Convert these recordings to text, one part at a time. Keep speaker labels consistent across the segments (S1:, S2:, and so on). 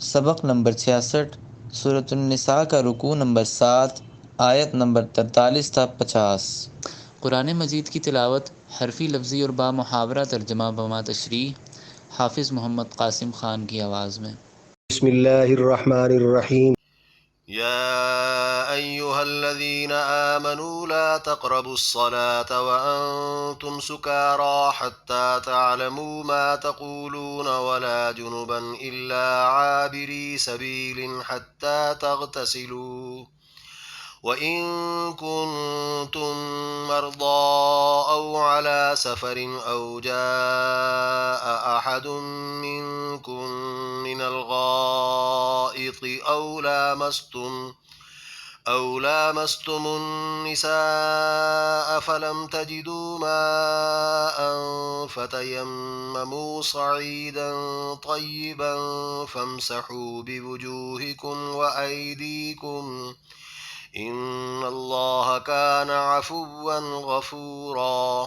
S1: سبق نمبر 66، سورۃ النساء کا رکوع نمبر 7، آیت نمبر 43 تا 50۔ قرآن مجید کی تلاوت حرفی، لفظی اور با محاورہ ترجمہ بما تشریح حافظ محمد قاسم خان کی آواز میں۔
S2: بسم اللہ الرحمن الرحیم۔
S3: يا أيها الذين آمنوا لا تقربوا الصلاة وأنتم سكارى حتى تعلموا ما تقولون ولا جنبا إلا عابري سبيل حتى تغتسلوا وإن كنتم مرضى أو على سفر أو جاء أحد منكم من الغائط أو لامستم النساء فلم تجدوا ماء فتيمموا صعيدا طيبا فامسحوا بوجوهكم وأيديكم إن الله كان عفوا غفورا۔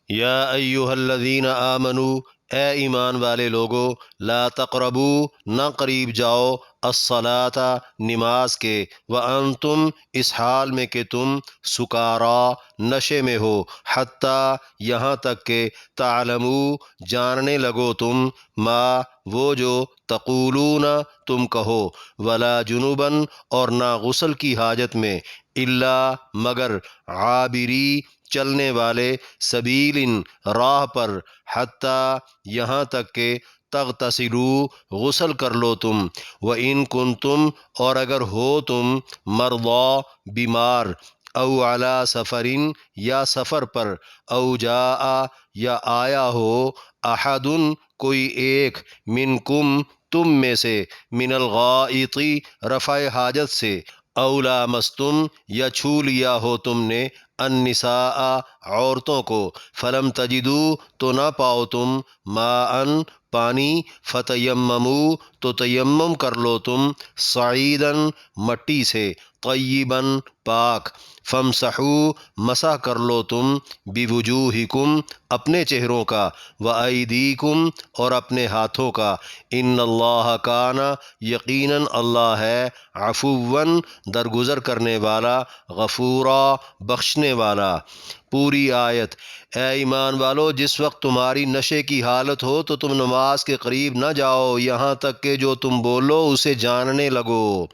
S2: یا ایہا الذین آمنوا، اے ایمان والے لوگو، لا تقربو، نہ قریب جاؤ، الصلاۃ، نماز کے، وانتم، اس حال میں کہ تم، سکارا، نشے میں ہو، حتیٰ، یہاں تک کہ، تعلمو، جاننے لگو تم، ما، وہ جو، تقولون، تم کہو، ولا جنوباً، اور نہ غسل کی حاجت میں، الا، مگر، عابری، چلنے والے، سبیل، راہ پر، حتیٰ، یہاں تک کہ، تغتسلوا، غسل کر لو تم، وَإِن كُنتم، اور اگر ہو تم، مرضی، بیمار، او علی سفرٍ، یا سفر پر، او جاء، یا آیا ہو، احد، کوئی ایک، منکم، تم میں سے، من الغائط، رفع حاجت سے، او لامستم، یا چھو لیا ہو تم نے، النساء، عورتوں کو، فلم تجدو، تو نہ پاؤ تم، ماء، پانی، فتیمموا، تو تیمم کر لو تم، صعیداً، مٹی سے، طیباً، پاک، فامسحوا، مسح کر لو تم، بوجوہکم، اپنے چہروں کا، وایدیکم، اور اپنے ہاتھوں کا، ان اللہ کان، یقیناً اللہ ہے، عفواً، درگزر کرنے والا، غفورا، بخشنے والا۔ پوری آیت۔ اے ایمان والو، جس وقت تمہاری نشے کی حالت ہو تو تم نماز کے قریب نہ جاؤ یہاں تک کہ جو تم بولو اسے جاننے لگو،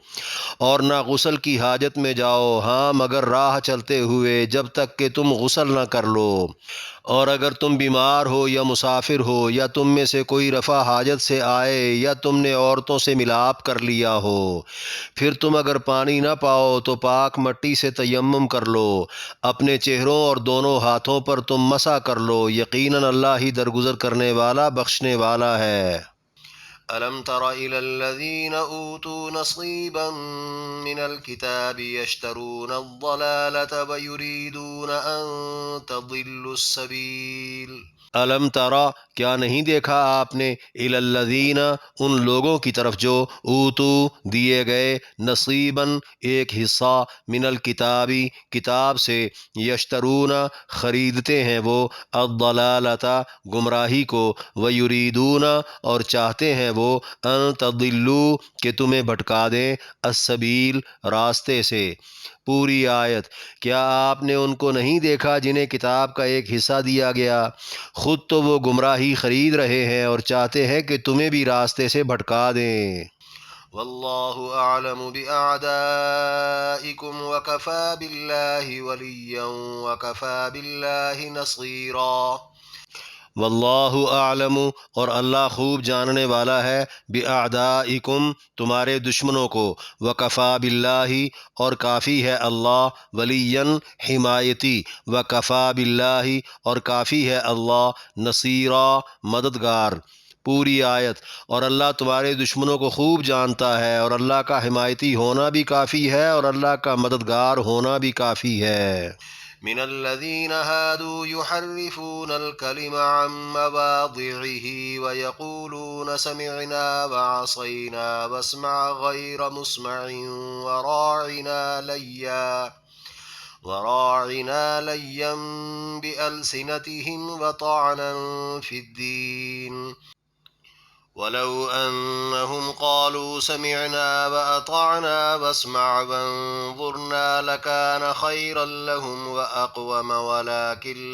S2: اور نہ غسل کی حاجت میں جاؤ، ہاں مگر راہ چلتے ہوئے، جب تک کہ تم غسل نہ کر لو۔ اور اگر تم بیمار ہو یا مسافر ہو، یا تم میں سے کوئی رفع حاجت سے آئے، یا تم نے عورتوں سے ملاپ کر لیا ہو، پھر تم اگر پانی نہ پاؤ تو پاک مٹی سے تیمم کر لو، اپنے چہروں اور دونوں ہاتھوں پر تم مسح کر لو، یقیناً اللہ ہی درگزر کرنے والا، بخشنے والا ہے۔
S3: ألم تر إلى الذين أوتوا نصيبا من الكتاب يشترون الضلالة ويريدون أن تضلوا السبيل۔
S2: الم ترا، کیا نہیں دیکھا آپ نے، الی الذین، ان لوگوں کی طرف جو، اوتو، دیے گئے، نصیباً، ایک حصہ، من الکتابی، کتاب سے، یشترون، خریدتے ہیں وہ، الضلالۃ، گمراہی کو، ویریدون، اور چاہتے ہیں وہ، ان تضلوا، کہ تمہیں بھٹکا دیں، السبیل، راستے سے۔ پوری آیت۔ کیا آپ نے ان کو نہیں دیکھا جنہیں کتاب کا ایک حصہ دیا گیا؟ خود تو وہ گمراہی خرید رہے ہیں اور چاہتے ہیں کہ تمہیں بھی راستے سے بھٹکا دیں۔
S3: واللہ اعلم باعدائکم وکفی باللہ ولیا وکفی باللہ نصیرا۔
S2: واللہ اعلم، اور اللہ خوب جاننے والا ہے، باعدائکم، تمہارے دشمنوں کو، وکفی باللہ، اور کافی ہے اللہ، ولیاً، حمایتی، وکفی باللہ، اور کافی ہے اللہ، نصیرا، مددگار۔ پوری آیت۔ اور اللہ تمہارے دشمنوں کو خوب جانتا ہے، اور اللہ کا حمایتی ہونا بھی کافی ہے، اور اللہ کا مددگار ہونا بھی کافی ہے۔
S3: من الذين هادوا يحرفون الكلم عن مواضعه ويقولون سمعنا وعصينا واسمع غير مسمع وراعنا ليا بألسنتهم وطعنا في الدين ولو أنهم قالوا سمعنا وأطعنا واسمع وانظرنا لكان خيرا لهم وأقوم ولكن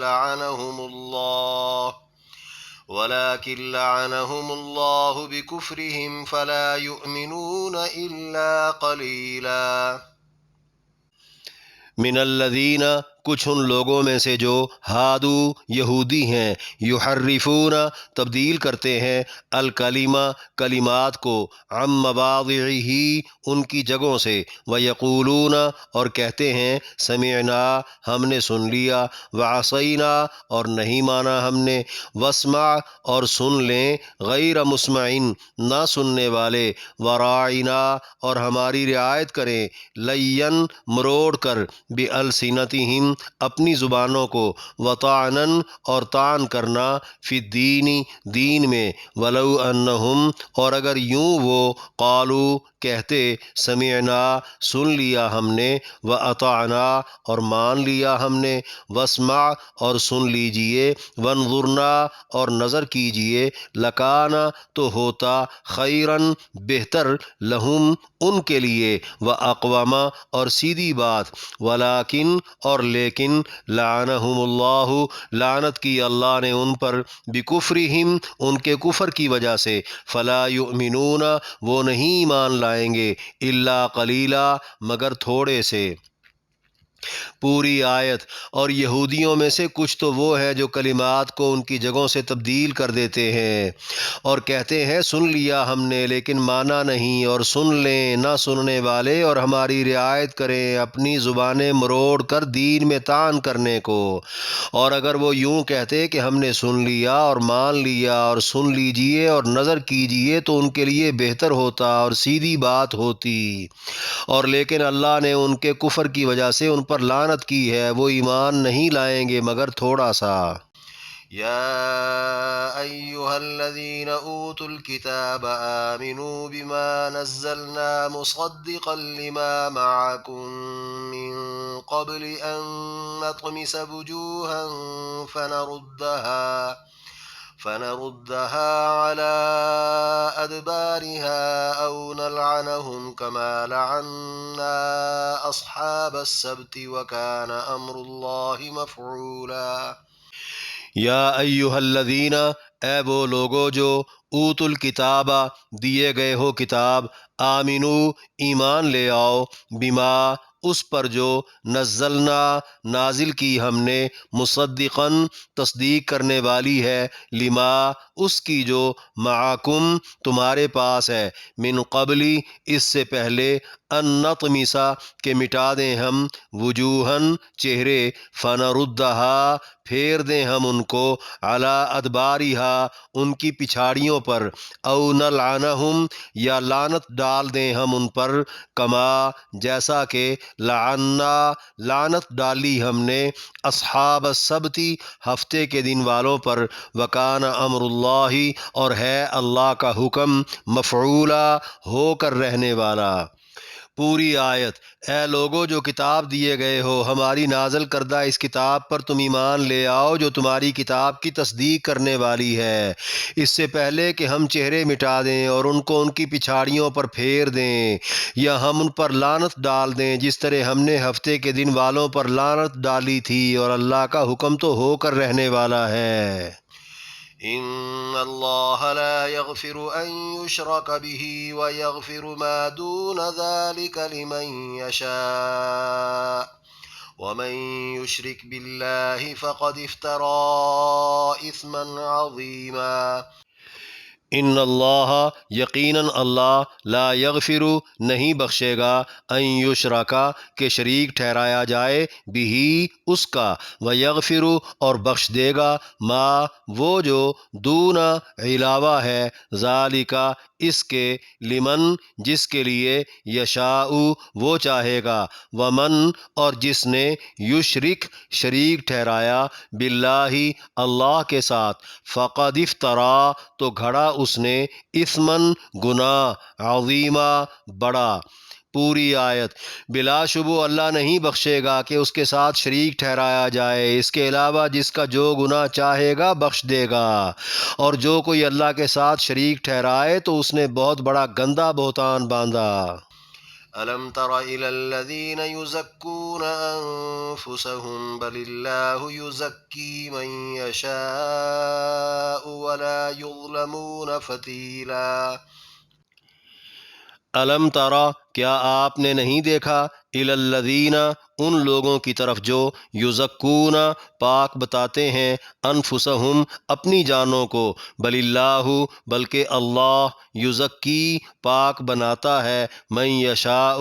S3: لعنهم الله بكفرهم فلا يؤمنون إلا قليلا.
S2: من الذین، کچھ ان لوگوں میں سے جو ہادو یہودی ہیں، یحرفون تبدیل کرتے ہیں، الکلمہ کلمات کو، عن مواضعہ ان کی جگہوں سے، ویقولون اور کہتے ہیں، سمعنا ہم نے سن لیا، وعصینا اور نہیں مانا ہم نے، واسمع اور سن لیں، غیر مسمعن نہ سننے والے، وراعنا اور ہماری رعایت کریں، لین مروڑ کر، بِأَلْسِنَتِهِمْ اپنی زبانوں کو، وطعنن اور طعن کرنا، فی الدین دین میں، ولو انہم اور اگر یوں وہ، قالو کہتے، سمعنا سن لیا ہم نے، واطعنا اور مان لیا ہم نے، واسمع اور سن لیجئے، وانظرنا اور نظر کیجئے، لکانا تو ہوتا، خیرن بہتر، لہم ان کے لیے، واقوما اور سیدھی بات، ولیکن اور لیکن، لعنہم اللہ لعنت کی اللہ نے ان پر، بکفرہم ان کے کفر کی وجہ سے، فلا یؤمنون وہ نہیں ایمان لائیں گے، الا قلیلا مگر تھوڑے سے. پوری آیت. اور یہودیوں میں سے کچھ تو وہ ہیں جو کلمات کو ان کی جگہوں سے تبدیل کر دیتے ہیں اور کہتے ہیں سن لیا ہم نے لیکن مانا نہیں، اور سن لیں نہ سننے والے، اور ہماری رعایت کریں اپنی زبانیں مروڑ کر دین میں طعن کرنے کو. اور اگر وہ یوں کہتے کہ ہم نے سن لیا اور مان لیا اور سن لیجئے اور نظر کیجئے تو ان کے لیے بہتر ہوتا اور سیدھی بات ہوتی، اور لیکن اللہ نے ان کے کفر کی وجہ سے ان پر لعنت کی ہے، وہ ایمان نہیں لائیں گے مگر تھوڑا سا.
S3: يا أيها الذين أوتوا الكتاب آمنوا بما نزلنا مصدقا لما معكم من قبل أن نطمس وجوها فنردها على أدبارها أو نلعنهم كما لعنا أصحاب السبت وكان أمر الله مفعولا.
S2: یا ایہا الذین، اے وہ لوگو جو، اوت الکتاب دیے گئے ہو کتاب، آمنو ایمان لے آؤ، بما اس پر جو، نزلنا نازل کی ہم نے، مصدقاً تصدیق کرنے والی ہے، لما اس کی جو، معکم تمہارے پاس ہے، من قبلی اس سے پہلے، ان نطمسا کہ مٹا دیں ہم، وجوہن چہرے، فنردہا پھیر دیں ہم ان کو، علی ادبارہا ان کی پچھاڑیوں پر، او نلعنہم یا لعنت ڈال دیں ہم ان پر، کما جیسا کہ، لعنا لعنت ڈالی ہم نے، اصحاب السبتی ہفتے کے دن والوں پر، وکان امر اللہ اور ہے اللہ کا حکم، مفعولا ہو کر رہنے والا. پوری آیت. اے لوگو جو کتاب دیے گئے ہو، ہماری نازل کردہ اس کتاب پر تم ایمان لے آؤ جو تمہاری کتاب کی تصدیق کرنے والی ہے، اس سے پہلے کہ ہم چہرے مٹا دیں اور ان کو ان کی پچھاڑیوں پر پھیر دیں یا ہم ان پر لعنت ڈال دیں، جس طرح ہم نے ہفتے کے دن والوں پر لعنت ڈالی تھی، اور اللہ کا حکم تو ہو کر رہنے والا ہے.
S3: إن الله لا يغفر أن يشرك به ويغفر ما دون ذلك لمن يشاء ومن يشرك بالله فقد افترى إثما عظيما.
S2: ان اللہ یقیناً اللہ، لا یغفر نہیں بخشے گا، ان یشرکا کہ شریک ٹھہرایا جائے، بہی اس کا، ویغفر اور بخش دے گا، ما وہ جو، دون علاوہ ہے، ذالکا اس کے، لمن جس کے لیے، یشاء وہ چاہے گا، ومن اور جس نے، یشرک شریک ٹھہرایا، باللہ اللہ کے ساتھ، فقد افترا تو گھڑا اس نے، اثمن گناہ، عظیما بڑا. پوری آیت۔ بلا شبہ اللہ نہیں بخشے گا کہ اس کے ساتھ شریک ٹھہرایا جائے، اس کے علاوہ جس کا جو گناہ چاہے گا بخش دے گا، اور جو کوئی اللہ کے ساتھ شریک ٹھہرائے تو اس نے بہت بڑا گندا بہتان باندھا۔
S3: ألم تر إلى الذين يزكون أنفسهم بل الله يزكي من يشاء ولا يظلمون فتيلا۔
S2: علم ترا، کیا آپ نے نہیں دیکھا، الی الذین، ان لوگوں کی طرف جو یزکون، پاک بتاتے ہیں، انفسہم، اپنی جانوں کو، بل اللہ، بلکہ اللہ، یزکی، پاک بناتا ہے، من یشاء،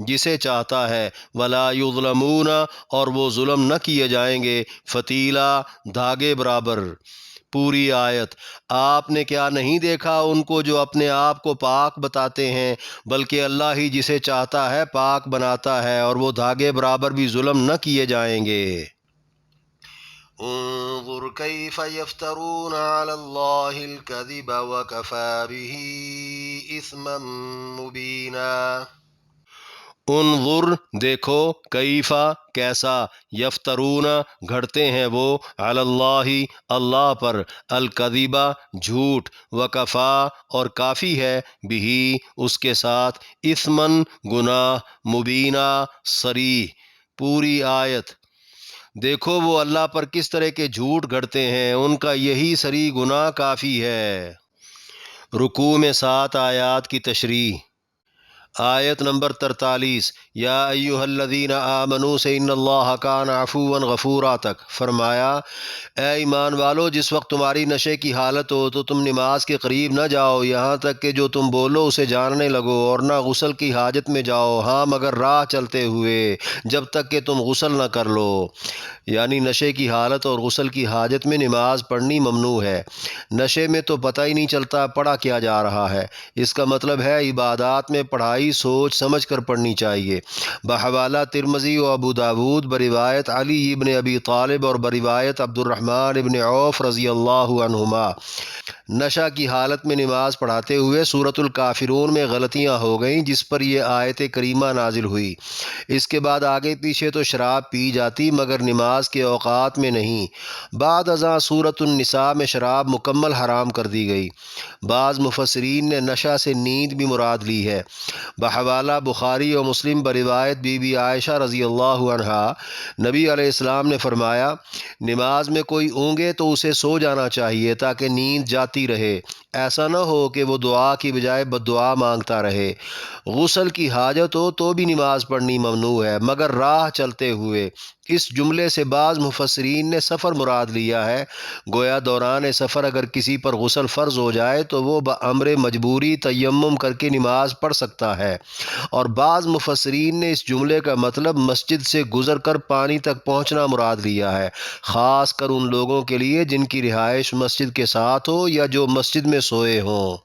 S2: جسے چاہتا ہے، ولا یظلمون، اور وہ ظلم نہ کیے جائیں گے، فتیلا، دھاگے برابر۔ پوری آیت۔ آپ نے کیا نہیں دیکھا ان کو جو اپنے آپ کو پاک بتاتے ہیں، بلکہ اللہ ہی جسے چاہتا ہے پاک بناتا ہے، اور وہ دھاگے برابر بھی ظلم نہ کیے جائیں گے۔
S3: انظر كيف يفترون على الله الكذب وكفى به إثما مبينا۔
S2: انظر، دیکھو، کیفا، کیسا، یفترون، گھڑتے ہیں وہ، علی اللہ، اللہ پر، الکذبہ، جھوٹ، وکفا، اور کافی ہے، بہی، اس کے ساتھ، اثمن، گناہ، مبینہ، صریح۔ پوری آیت۔ دیکھو وہ اللہ پر کس طرح کے جھوٹ گھڑتے ہیں، ان کا یہی صریح گناہ کافی ہے۔ رکوع میں 7 آیات کی تشریح۔ آیت نمبر 43، یا ایہا الذین آمنوا سے ان اللہ کان عفوا غفورا تک فرمایا، اے ایمان والو، جس وقت تمہاری نشے کی حالت ہو تو تم نماز کے قریب نہ جاؤ یہاں تک کہ جو تم بولو اسے جاننے لگو، اور نہ غسل کی حاجت میں جاؤ، ہاں مگر راہ چلتے ہوئے، جب تک کہ تم غسل نہ کر لو۔ یعنی نشے کی حالت اور غسل کی حاجت میں نماز پڑھنی ممنوع ہے۔ نشے میں تو پتہ ہی نہیں چلتا پڑھا کیا جا رہا ہے، اس کا مطلب ہے عبادات میں پڑھائی سوچ سمجھ کر پڑھنی چاہیے۔ بحوالہ ترمذی و ابو داود، بروایت علی ابن ابی طالب اور بروایت عبد الرحمن ابن عوف رضی اللہ عنہما، نشہ کی حالت میں نماز پڑھاتے ہوئے سورۃ الکافرون میں غلطیاں ہو گئیں، جس پر یہ آیت کریمہ نازل ہوئی۔ اس کے بعد آگے پیچھے تو شراب پی جاتی مگر نماز کے اوقات میں نہیں۔ بعد ازاں سورۃ النساء میں شراب مکمل حرام کر دی گئی۔ بعض مفسرین نے نشہ سے نیند بھی مراد لی ہے۔ بحوالہ بخاری و مسلم بروایت بی بی عائشہ رضی اللہ عنہا، نبی علیہ السلام نے فرمایا، نماز میں کوئی اونگے تو اسے سو جانا چاہیے تاکہ نیند جاتی رہے، ایسا نہ ہو کہ وہ دعا کی بجائے بد دعا مانگتا رہے۔ غسل کی حاجت ہو تو بھی نماز پڑھنی ممنوع ہے مگر راہ چلتے ہوئے۔ اس جملے سے بعض مفسرین نے سفر مراد لیا ہے، گویا دوران سفر اگر کسی پر غسل فرض ہو جائے تو وہ بامر مجبوری تیمم کر کے نماز پڑھ سکتا ہے، اور بعض مفسرین نے اس جملے کا مطلب مسجد سے گزر کر پانی تک پہنچنا مراد لیا ہے، خاص کر ان لوگوں کے لیے جن کی رہائش مسجد کے ساتھ ہو یا جو مسجد میں سوئے ہوں۔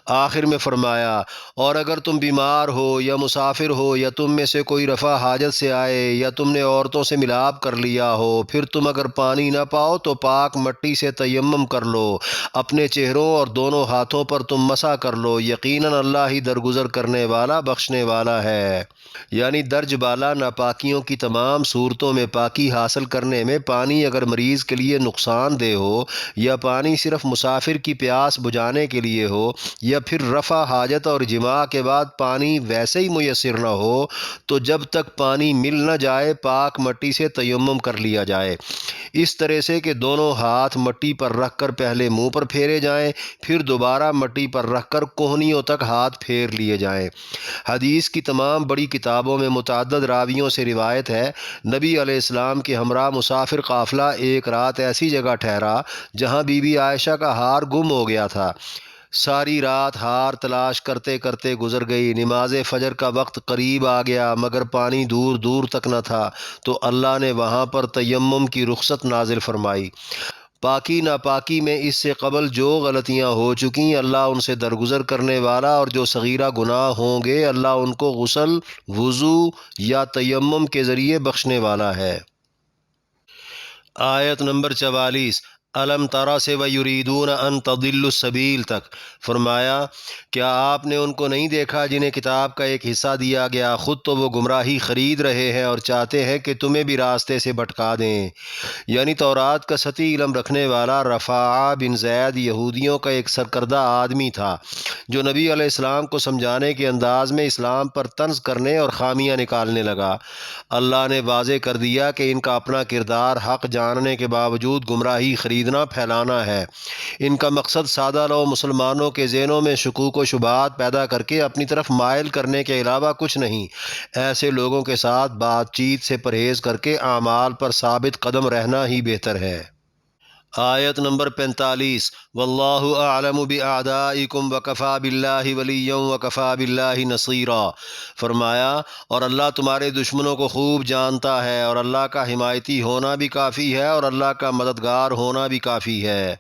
S2: آخر میں فرمایا، اور اگر تم بیمار ہو یا مسافر ہو یا تم میں سے کوئی رفع حاجت سے آئے یا تم نے عورتوں سے ملاپ کر لیا ہو، پھر تم اگر پانی نہ پاؤ تو پاک مٹی سے تیمم کر لو، اپنے چہروں اور دونوں ہاتھوں پر تم مسح کر لو، یقیناً اللہ ہی درگزر کرنے والا بخشنے والا ہے۔ یعنی درج بالا ناپاکیوں کی تمام صورتوں میں پاکی حاصل کرنے میں پانی اگر مریض کے لیے نقصان دہ ہو، یا پانی صرف مسافر کی پیاس بجھانے کے لیے ہو، یا پھر رفع حاجت اور جماع کے بعد پانی ویسے ہی میسر نہ ہو، تو جب تک پانی مل نہ جائے پاک مٹی سے تیمم کر لیا جائے، اس طرح سے کہ دونوں ہاتھ مٹی پر رکھ کر پہلے منہ پر پھیرے جائیں، پھر دوبارہ مٹی پر رکھ کر کوہنیوں تک ہاتھ پھیر لیے جائیں۔ حدیث کی تمام بڑی کتابوں میں متعدد راویوں سے روایت ہے، نبی علیہ السلام کے ہمراہ مسافر قافلہ ایک رات ایسی جگہ ٹھہرا جہاں بی بی عائشہ کا ہار گم ہو گیا تھا۔ ساری رات ہار تلاش کرتے کرتے گزر گئی، نماز فجر کا وقت قریب آ گیا مگر پانی دور دور تک نہ تھا، تو اللہ نے وہاں پر تیمم کی رخصت نازل فرمائی۔ پاکی ناپاکی میں اس سے قبل جو غلطیاں ہو چکیں اللہ ان سے درگزر کرنے والا، اور جو صغیرہ گناہ ہوں گے اللہ ان کو غسل، وضو یا تیمم کے ذریعے بخشنے والا ہے۔ آیت نمبر 44، علم ترا سے ویریدون ان تضلوا السبیل تک، فرمایا کیا آپ نے ان کو نہیں دیکھا جنہیں کتاب کا ایک حصہ دیا گیا، خود تو وہ گمراہی خرید رہے ہیں اور چاہتے ہیں کہ تمہیں بھی راستے سے بھٹکا دیں۔ یعنی تورات کا سطحی علم رکھنے والا رفاعہ بن زید یہودیوں کا ایک سرکردہ آدمی تھا جو نبی علیہ السلام کو سمجھانے کے انداز میں اسلام پر طنز کرنے اور خامیاں نکالنے لگا۔ اللہ نے واضح کر دیا کہ ان کا اپنا کردار حق جاننے کے باوجود گمراہی خریدنا پھیلانا ہے۔ ان کا مقصد سادہ لو مسلمانوں کے ذہنوں میں شکوک و شبہات پیدا کر کے اپنی طرف مائل کرنے کے علاوہ کچھ نہیں۔ ایسے لوگوں کے ساتھ بات چیت سے پرہیز کر کے اعمال پر ثابت قدم رہنا ہی بہتر ہے۔ آیت نمبر 45 واللہ اعلم باعدائکم وکفی باللہ ولیا وکفی باللہ نصیرا، فرمایا اور اللہ تمہارے دشمنوں کو خوب جانتا ہے اور اللہ کا حمایتی ہونا بھی کافی ہے اور اللہ کا مددگار ہونا بھی کافی ہے۔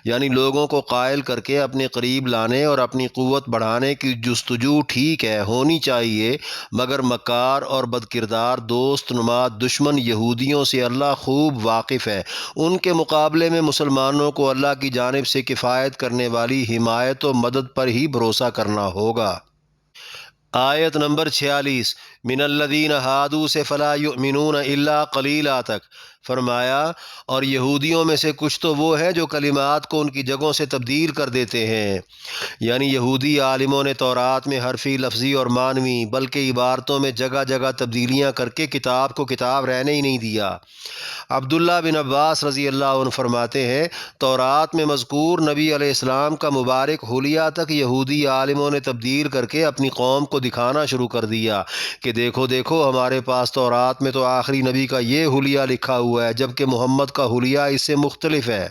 S2: یعنی لوگوں کو قائل کر کے اپنے قریب لانے اور اپنی قوت بڑھانے کی جستجو ٹھیک ہے، ہونی چاہیے، مگر مکار اور بدکردار دوست نما دشمن یہودیوں سے اللہ خوب واقف ہے۔ ان کے مقابلے میں مسلمانوں کو اللہ کی جانب سے کفایت کرنے والی حمایت و مدد پر ہی بھروسہ کرنا ہوگا۔ آیت نمبر 46 من الذین ہادوا سے فلا یؤمنون الا قلیلا تک، فرمایا اور یہودیوں میں سے کچھ تو وہ ہیں جو کلمات کو ان کی جگہوں سے تبدیل کر دیتے ہیں۔ یعنی یہودی عالموں نے تورات میں حرفی، لفظی اور معنوی بلکہ عبارتوں میں جگہ جگہ تبدیلیاں کر کے کتاب کو کتاب رہنے ہی نہیں دیا۔ عبداللہ بن عباس رضی اللہ عنہ فرماتے ہیں تورات میں مذکور نبی علیہ السلام کا مبارک حلیہ تک یہودی عالموں نے تبدیل کر کے اپنی قوم کو دکھانا شروع کر دیا کہ دیکھو دیکھو ہمارے پاس تورات میں تو آخری نبی کا یہ حلیہ لکھا ہوا ہے، جبکہ محمد کا حلیہ اس سے مختلف ہے۔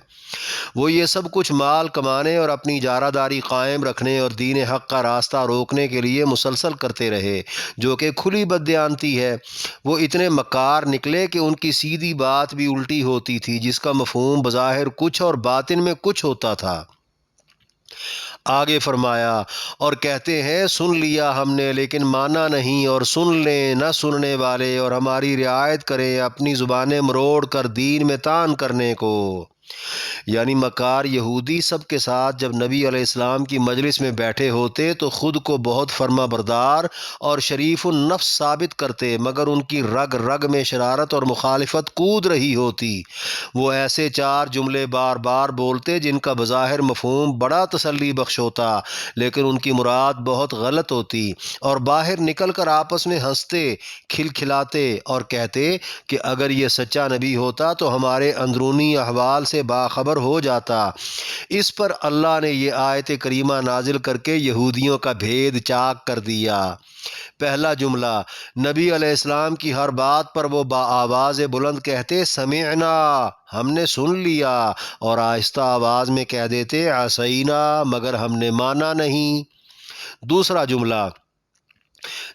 S2: وہ یہ سب کچھ مال کمانے اور اپنی اجارہ داری قائم رکھنے اور دین حق کا راستہ روکنے کے لیے مسلسل کرتے رہے، جو کہ کھلی بددیانتی ہے۔ وہ اتنے مکار نکلے کہ ان کی سیدھی بات بھی الٹی ہوتی تھی، جس کا مفہوم بظاہر کچھ اور باطن میں کچھ ہوتا تھا۔ آگے فرمایا اور کہتے ہیں سن لیا ہم نے لیکن مانا نہیں، اور سن لیں نہ سننے والے، اور ہماری رعایت کریں اپنی زبانیں مروڑ کر دین میں طعن کرنے کو۔ یعنی مکار یہودی سب کے ساتھ جب نبی علیہ السلام کی مجلس میں بیٹھے ہوتے تو خود کو بہت فرما بردار اور شریف النفس ثابت کرتے، مگر ان کی رگ رگ میں شرارت اور مخالفت کود رہی ہوتی۔ وہ ایسے چار جملے بار بار بولتے جن کا بظاہر مفہوم بڑا تسلی بخش ہوتا، لیکن ان کی مراد بہت غلط ہوتی، اور باہر نکل کر آپس میں ہنستے کھلکھلاتے اور کہتے کہ اگر یہ سچا نبی ہوتا تو ہمارے اندرونی احوال سے باخبر ہو جاتا۔ اس پر اللہ نے یہ آیت کریمہ نازل کر کے یہودیوں کا بھید چاک کر دیا۔ پہلا جملہ نبی علیہ السلام کی ہر بات پر وہ آواز بلند کہتے سمعنا، ہم نے سن لیا، اور آہستہ آواز میں کہہ دیتے عصینا، مگر ہم نے مانا نہیں۔ دوسرا جملہ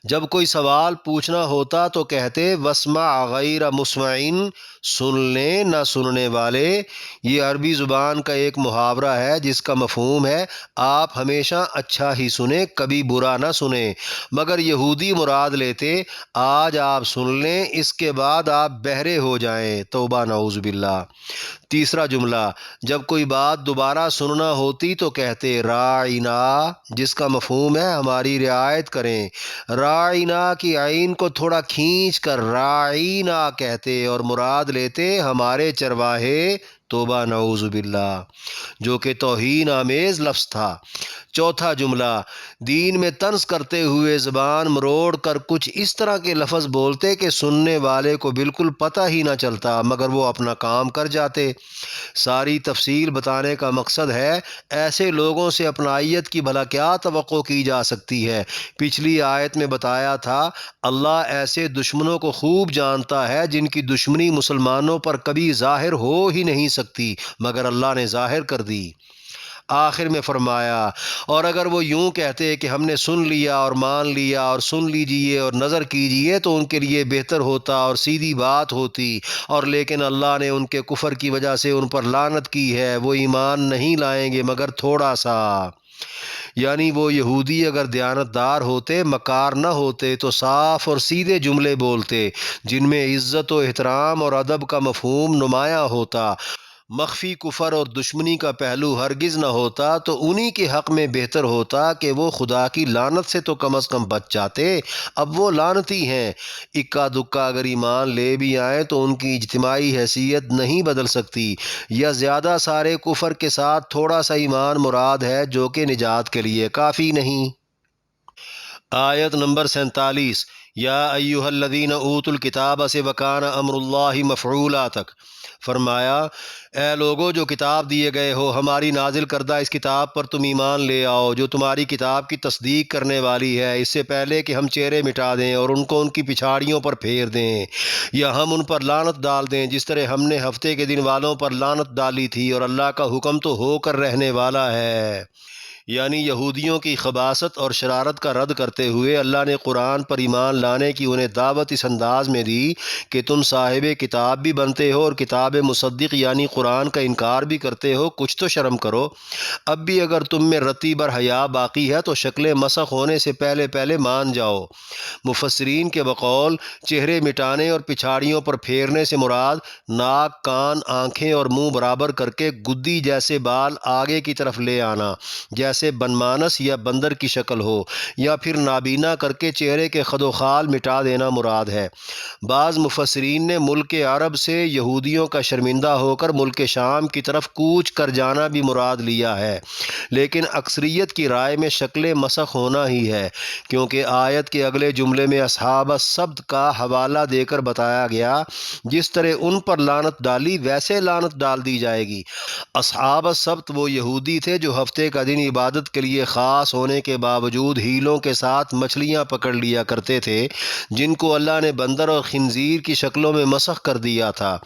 S2: جب کوئی سوال پوچھنا ہوتا تو کہتے واسمع غیر مسمعین، سن لیں نہ سننے والے۔ یہ عربی زبان کا ایک محاورہ ہے جس کا مفہوم ہے آپ ہمیشہ اچھا ہی سنیں، کبھی برا نہ سنیں، مگر یہودی مراد لیتے آج آپ سن لیں اس کے بعد آپ بہرے ہو جائیں، توبہ نعوذ باللہ۔ تیسرا جملہ جب کوئی بات دوبارہ سننا ہوتی تو کہتے راعینا، جس کا مفہوم ہے ہماری رعایت کریں۔ راعینا کی عین کو تھوڑا کھینچ کر راعینا کہتے اور مراد لیتے ہمارے چرواہے، توبہ نعوذ باللہ، جو کہ توہین آمیز لفظ تھا۔ چوتھا جملہ دین میں طنز کرتے ہوئے زبان مروڑ کر کچھ اس طرح کے لفظ بولتے کہ سننے والے کو بالکل پتہ ہی نہ چلتا، مگر وہ اپنا کام کر جاتے۔ ساری تفصیل بتانے کا مقصد ہے ایسے لوگوں سے اپنائیت کی بھلا کیا توقع کی جا سکتی ہے۔ پچھلی آیت میں بتایا تھا اللہ ایسے دشمنوں کو خوب جانتا ہے جن کی دشمنی مسلمانوں پر کبھی ظاہر ہو ہی نہیں سکتی، مگر اللہ نے ظاہر کر دی۔ آخر میں فرمایا اور اگر وہ یوں کہتے کہ ہم نے سن لیا اور مان لیا اور سن لیجئے اور نظر کیجئے تو ان کے لیے بہتر ہوتا اور سیدھی بات ہوتی، اور لیکن اللہ نے ان کے کفر کی وجہ سے ان پر لعنت کی ہے، وہ ایمان نہیں لائیں گے مگر تھوڑا سا۔ یعنی وہ یہودی اگر دیانتدار ہوتے، مکار نہ ہوتے تو صاف اور سیدھے جملے بولتے جن میں عزت و احترام اور ادب کا مفہوم نمایاں ہوتا، مخفی کفر اور دشمنی کا پہلو ہرگز نہ ہوتا تو انہی کے حق میں بہتر ہوتا کہ وہ خدا کی لعنت سے تو کم از کم بچ جاتے۔ اب وہ لعنتی ہیں، اکا دکا اگر ایمان لے بھی آئیں تو ان کی اجتماعی حیثیت نہیں بدل سکتی، یا زیادہ سارے کفر کے ساتھ تھوڑا سا ایمان مراد ہے جو کہ نجات کے لیے کافی نہیں۔ آیت نمبر 47، یا ایہا الذین اوتوا الکتاب سے وکان امر اللہ مفعولا تک فرمایا، اے لوگو جو کتاب دیے گئے ہو، ہماری نازل کردہ اس کتاب پر تم ایمان لے آؤ جو تمہاری کتاب کی تصدیق کرنے والی ہے، اس سے پہلے کہ ہم چہرے مٹا دیں اور ان کو ان کی پچھاڑیوں پر پھیر دیں یا ہم ان پر لعنت ڈال دیں، جس طرح ہم نے ہفتے کے دن والوں پر لعنت ڈالی تھی، اور اللہ کا حکم تو ہو کر رہنے والا ہے۔ یعنی یہودیوں کی خباثت اور شرارت کا رد کرتے ہوئے اللہ نے قرآن پر ایمان لانے کی انہیں دعوت اس انداز میں دی کہ تم صاحب کتاب بھی بنتے ہو اور کتاب مصدق یعنی قرآن کا انکار بھی کرتے ہو، کچھ تو شرم کرو۔ اب بھی اگر تم میں رتی بر حیا باقی ہے تو شکلیں مسخ ہونے سے پہلے پہلے مان جاؤ۔ مفسرین کے بقول چہرے مٹانے اور پچھاڑیوں پر پھیرنے سے مراد ناک، کان، آنکھیں اور منہ برابر کر کے گدی جیسے بال آگے کی طرف لے آنا، جیسے بنمانس یا بندر کی شکل ہو، یا پھر نابینا کر کے چہرے کے خد و خال مٹا دینا مراد ہے۔ بعض مفسرین نے ملک عرب سے یہودیوں کا شرمندہ ہو کر ملک شام کی طرف کوچ کر جانا بھی مراد لیا ہے، لیکن اکثریت کی رائے میں شکل مسخ ہونا ہی ہے، کیونکہ آیت کے اگلے جملے میں اصحاب السبت کا حوالہ دے کر بتایا گیا جس طرح ان پر لعنت ڈالی ویسے لعنت ڈال دی جائے گی۔ اصحاب السبت وہ یہودی تھے جو ہفتے کا دن عبادت کے لیے خاص ہونے کے باوجود ہیلوں کے ساتھ مچھلیاں پکڑ لیا کرتے تھے، جن کو اللہ نے بندر اور خنزیر کی شکلوں میں مسخ کر دیا تھا۔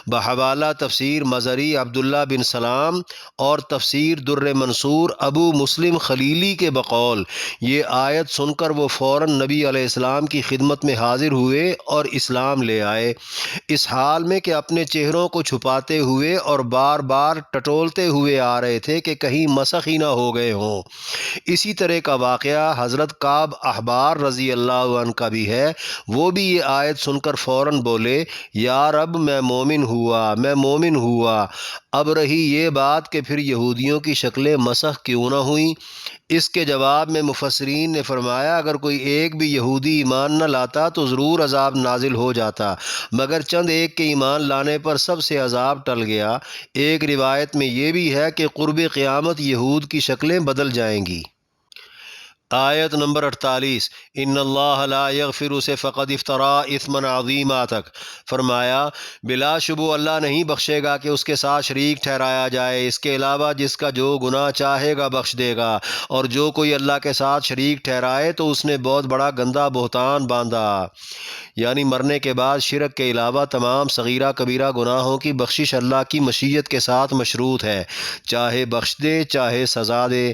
S2: بحوالہ تفسیر مظہری عبداللہ بن سلام اور تفسیر در منصور ابو مسلم خلیلی کے بقول یہ آیت سن کر وہ فوراً نبی علیہ السلام کی خدمت میں حاضر ہوئے اور اسلام لے آئے، اس حال میں کہ اپنے چہروں کو چھپاتے ہوئے اور بار بار ٹٹولتے ہوئے آ رہے تھے کہ کہیں مسخ ہی نہ ہو گئے ہوں۔ اسی طرح کا واقعہ حضرت کعب احبار رضی اللہ عنہ کا بھی ہے، وہ بھی یہ آیت سن کر فوراً بولے، یا رب میں مومن ہوا۔ اب رہی یہ بات کہ پھر یہودیوں کی شکلیں مسخ کیوں نہ ہوئیں؟ اس کے جواب میں مفسرین نے فرمایا اگر کوئی ایک بھی یہودی ایمان نہ لاتا تو ضرور عذاب نازل ہو جاتا، مگر چند ایک کے ایمان لانے پر سب سے عذاب ٹل گیا۔ ایک روایت میں یہ بھی ہے کہ قرب قیامت یہود کی شکلیں بدل جائیں گی۔ آیت نمبر 48، ان اللہ لا یغفر سے فقد افترا اثما عظیما تک فرمایا، بلا شبہ اللہ نہیں بخشے گا کہ اس کے ساتھ شریک ٹھہرایا جائے، اس کے علاوہ جس کا جو گناہ چاہے گا بخش دے گا، اور جو کوئی اللہ کے ساتھ شریک ٹھہرائے تو اس نے بہت بڑا گندا بہتان باندھا۔ یعنی مرنے کے بعد شرک کے علاوہ تمام صغیرہ کبیرہ گناہوں کی بخشش اللہ کی مشیت کے ساتھ مشروط ہے، چاہے بخش دے چاہے سزا دے۔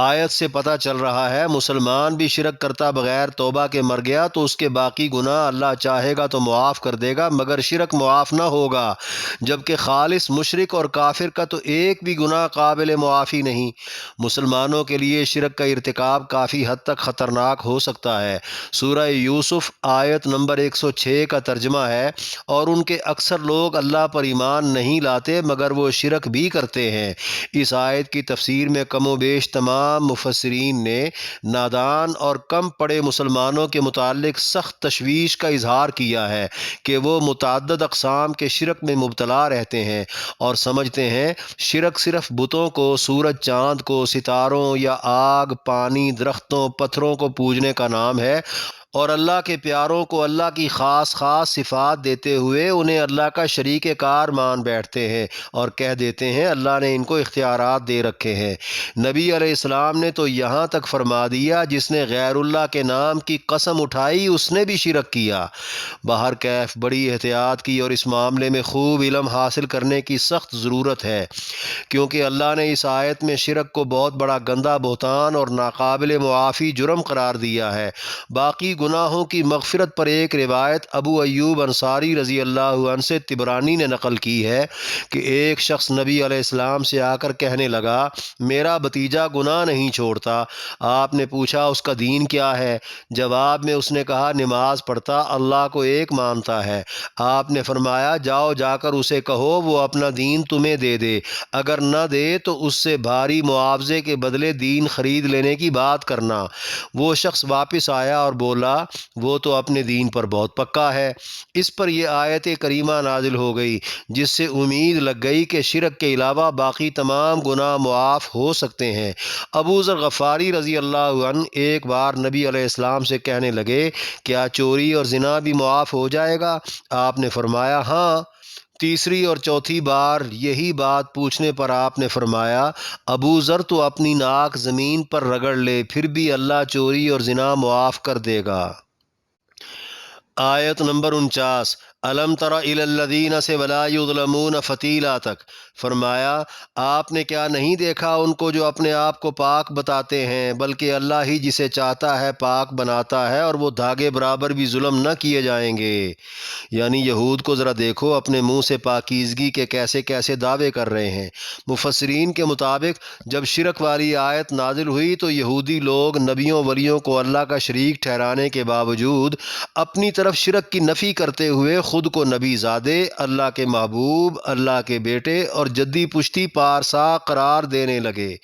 S2: آیت سے پتہ چل رہا ہے مسلمان بھی شرک کرتا بغیر توبہ کے مر گیا تو اس کے باقی گناہ اللہ چاہے گا تو معاف کر دے گا، مگر شرک معاف نہ ہوگا، جبکہ خالص مشرک اور کافر کا تو ایک بھی گناہ قابل معافی نہیں۔ مسلمانوں کے لیے شرک کا ارتکاب کافی حد تک خطرناک ہو سکتا ہے۔ سورہ یوسف آیت نمبر 106 کا ترجمہ ہے، اور ان کے اکثر لوگ اللہ پر ایمان نہیں لاتے مگر وہ شرک بھی کرتے ہیں۔ اس آیت کی تفسیر میں کم و بیش تمام مفسرین نے نادان اور کم پڑھے مسلمانوں کے متعلق سخت تشویش کا اظہار کیا ہے کہ وہ متعدد اقسام کے شرک میں مبتلا رہتے ہیں اور سمجھتے ہیں شرک صرف بتوں کو، سورج چاند کو، ستاروں یا آگ، پانی، درختوں، پتھروں کو پوجنے کا نام ہے، اور اللہ کے پیاروں کو اللہ کی خاص صفات دیتے ہوئے انہیں اللہ کا شریک کار مان بیٹھتے ہیں اور کہہ دیتے ہیں اللہ نے ان کو اختیارات دے رکھے ہیں۔ نبی علیہ السلام نے تو یہاں تک فرما دیا جس نے غیر اللہ کے نام کی قسم اٹھائی اس نے بھی شرک کیا۔ باہر کیف بڑی احتیاط کی اور اس معاملے میں خوب علم حاصل کرنے کی سخت ضرورت ہے، کیونکہ اللہ نے اس آیت میں شرک کو بہت بڑا گندا بہتان اور ناقابل معافی جرم قرار دیا ہے۔ باقی گناہوں کی مغفرت پر ایک روایت ابو ایوب انصاری رضی اللہ عنہ سے طبرانی نے نقل کی ہے کہ ایک شخص نبی علیہ السلام سے آ کر کہنے لگا میرا بھتیجا گناہ نہیں چھوڑتا۔ آپ نے پوچھا اس کا دین کیا ہے؟ جواب میں اس نے کہا نماز پڑھتا، اللہ کو ایک مانتا ہے۔ آپ نے فرمایا جاؤ جا کر اسے کہو وہ اپنا دین تمہیں دے دے، اگر نہ دے تو اس سے بھاری معاوضے کے بدلے دین خرید لینے کی بات کرنا۔ وہ شخص واپس آیا اور بولا وہ تو اپنے دین پر بہت پکا ہے۔ اس پر یہ آیت کریمہ نازل ہو گئی جس سے امید لگ گئی کہ شرک کے علاوہ باقی تمام گناہ معاف ہو سکتے ہیں۔ ابو ذر غفاری رضی اللہ عنہ ایک بار نبی علیہ السلام سے کہنے لگے کیا چوری اور زنا بھی معاف ہو جائے گا؟ آپ نے فرمایا ہاں۔ تیسری اور چوتھی بار یہی بات پوچھنے پر آپ نے فرمایا ابو ذر تو اپنی ناک زمین پر رگڑ لے پھر بھی اللہ چوری اور زنا معاف کر دے گا۔ آیت نمبر 49 الم تر الی الذین سے ولا یظلمون فتیلا تک فرمایا آپ نے کیا نہیں دیکھا ان کو جو اپنے آپ کو پاک بتاتے ہیں، بلکہ اللہ ہی جسے چاہتا ہے پاک بناتا ہے اور وہ دھاگے برابر بھی ظلم نہ کیے جائیں گے۔ یعنی یہود کو ذرا دیکھو اپنے منہ سے پاکیزگی کے کیسے کیسے دعوے کر رہے ہیں۔ مفسرین کے مطابق جب شرک والی آیت نازل ہوئی تو یہودی لوگ نبیوں ولیوں کو اللہ کا شریک ٹھہرانے کے باوجود اپنی طرف شرک کی نفی کرتے ہوئے خود کو نبی زادے، اللہ کے محبوب، اللہ کے بیٹے اور جدی پشتی پارسا قرار دینے لگے۔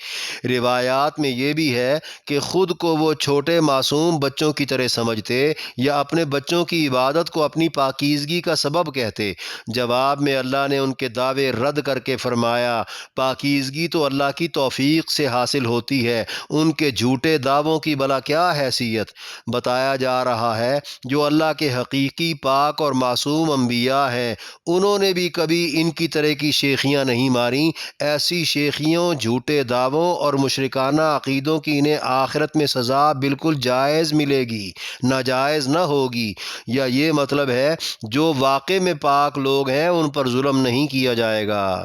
S2: روایات میں یہ بھی ہے کہ خود کو وہ چھوٹے معصوم بچوں کی طرح سمجھتے یا اپنے بچوں کی عبادت کو اپنی پاکیزگی کا سبب کہتے۔ جواب میں اللہ نے ان کے دعوے رد کر کے فرمایا پاکیزگی تو اللہ کی توفیق سے حاصل ہوتی ہے، ان کے جھوٹے دعووں کی بھلا کیا حیثیت۔ بتایا جا رہا ہے جو اللہ کے حقیقی پاک اور معصوم انبیاء ہیں انہوں نے بھی کبھی ان کی طرح کی شیخیاں نہیں ماریں۔ ایسی شیخیوں، جھوٹے دعووں اور مشرکانہ عقیدوں کی انہیں آخرت میں سزا بالکل جائز ملے گی، ناجائز نہ ہوگی۔ یا یہ مطلب ہے جو واقع میں پاک لوگ ہیں ان پر ظلم نہیں کیا جائے گا۔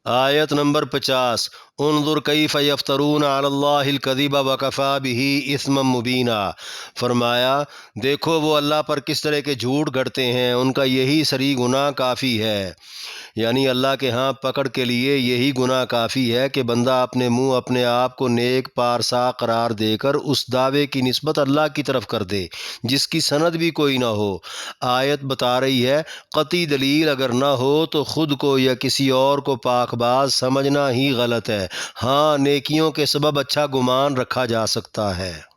S2: آیت نمبر 50 انظر کیف یفترون علی اللہ الکذب وکفی بہ اثما مبینا فرمایا دیکھو وہ اللہ پر کس طرح کے جھوٹ گھڑتے ہیں، ان کا یہی صریح گناہ کافی ہے۔ یعنی اللہ کے ہاں پکڑ کے لیے یہی گناہ کافی ہے کہ بندہ اپنے منہ اپنے آپ کو نیک پارسا قرار دے کر اس دعوے کی نسبت اللہ کی طرف کر دے جس کی سند بھی کوئی نہ ہو۔ آیت بتا رہی ہے قطعی دلیل اگر نہ ہو تو خود کو یا کسی اور کو پاک باز سمجھنا ہی غلط ہے۔ ہاں نیکیوں کے سبب اچھا گمان رکھا جا سکتا ہے۔